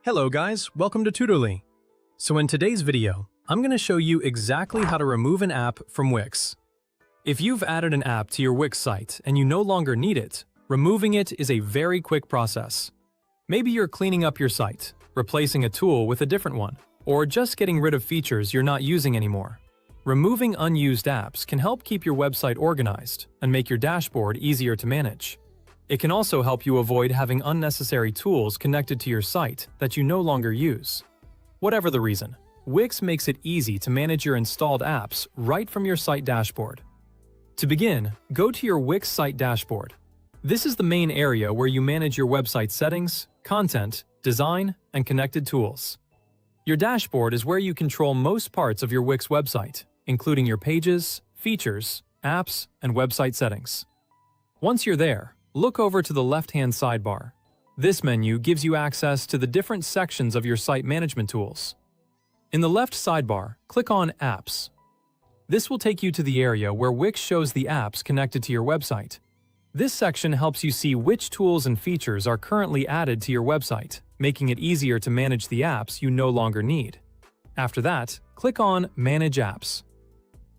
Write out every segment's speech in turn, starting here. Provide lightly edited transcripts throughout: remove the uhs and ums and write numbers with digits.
Hello guys, welcome to Tutorly. So in today's video, I'm going to show you exactly how to remove an app from Wix. If you've added an app to your Wix site and you no longer need it, removing it is a very quick process. Maybe you're cleaning up your site, replacing a tool with a different one, or just getting rid of features you're not using anymore. Removing unused apps can help keep your website organized and make your dashboard easier to manage. It can also help you avoid having unnecessary tools connected to your site that you no longer use. Whatever the reason, Wix makes it easy to manage your installed apps right from your site dashboard. To begin, go to your Wix site dashboard. This is the main area where you manage your website settings, content, design, and connected tools. Your dashboard is where you control most parts of your Wix website, including your pages, features, apps, and website settings. Once you're there, look over to the left-hand sidebar. This menu gives you access to the different sections of your site management tools. In the left sidebar, click on Apps. This will take you to the area where Wix shows the apps connected to your website. This section helps you see which tools and features are currently added to your website, making it easier to manage the apps you no longer need. After that, click on Manage Apps.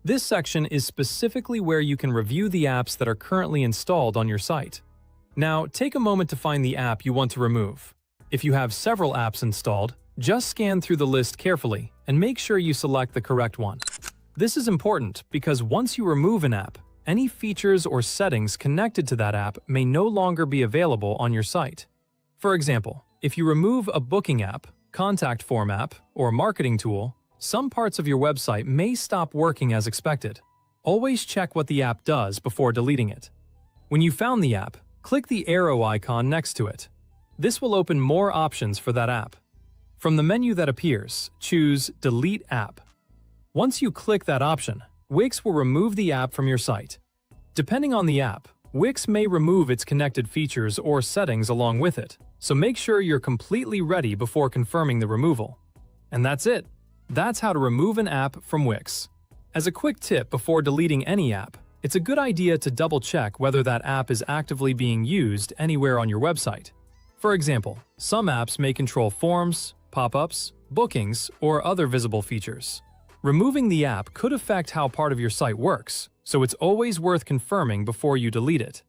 This section is specifically where you can review the apps that are currently installed on your site. Now, take a moment to find the app you want to remove. If you have several apps installed, just scan through the list carefully and make sure you select the correct one. This is important because once you remove an app, any features or settings connected to that app may no longer be available on your site. For example, if you remove a booking app, contact form app, or marketing tool, some parts of your website may stop working as expected. Always check what the app does before deleting it. When you found the app, click the arrow icon next to it. This will open more options for that app. From the menu that appears, choose Delete App. Once you click that option, Wix will remove the app from your site. Depending on the app, Wix may remove its connected features or settings along with it, so make sure you're completely ready before confirming the removal. And that's it. That's how to remove an app from Wix. As a quick tip before deleting any app, it's a good idea to double-check whether that app is actively being used anywhere on your website. For example, some apps may control forms, pop-ups, bookings, or other visible features. Removing the app could affect how part of your site works, so it's always worth confirming before you delete it.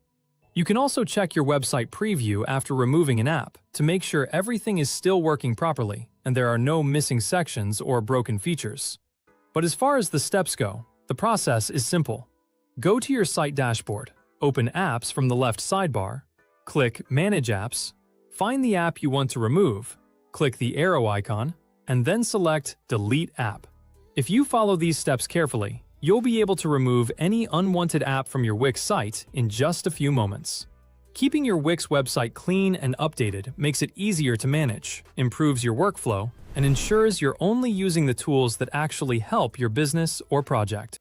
You can also check your website preview after removing an app to make sure everything is still working properly and there are no missing sections or broken features. But as far as the steps go, the process is simple. Go to your site dashboard, open Apps from the left sidebar, click Manage Apps, find the app you want to remove, click the arrow icon, and then select Delete App. If you follow these steps carefully, you'll be able to remove any unwanted app from your Wix site in just a few moments. Keeping your Wix website clean and updated makes it easier to manage, improves your workflow, and ensures you're only using the tools that actually help your business or project.